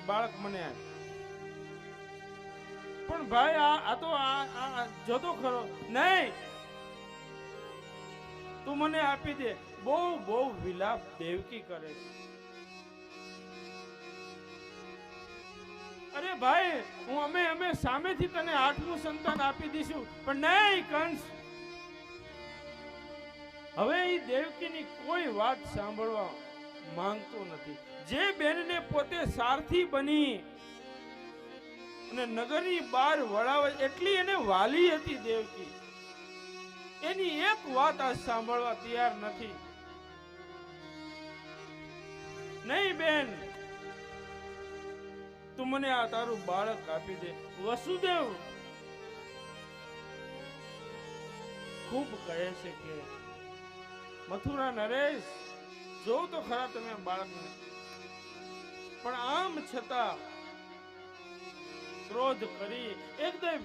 બાળક મને આપ. પણ ભાઈ આ તો જોતો ખરો. નહીં, તું મને આપી દે. બહુ બહુ વિલાપ દેવકી કરે છે. અરે ભાઈ, અમે સામેથી તને 8મું સંતાન આપી દઈશું. પણ નહીં કંસ, હવે એ દેવકીની કોઈ વાત સાંભળવા માંગતો નથી. જે બેનને પોતે સારથી બની અને નગરની બહાર વળાવે એટલી એને વાલી હતી દેવકી, એની એક વાત આ સાંભળવા તૈયાર નથી. નહીં બેન, તું મને આ તારું બાળક આપી દે. વસુદેવ ખૂબ કહે છે કે મથુરા નરેશ, જોવ તો ખરા તમે બાળકને. પણ આમ છતાં ક્રોધ કરી એકદમ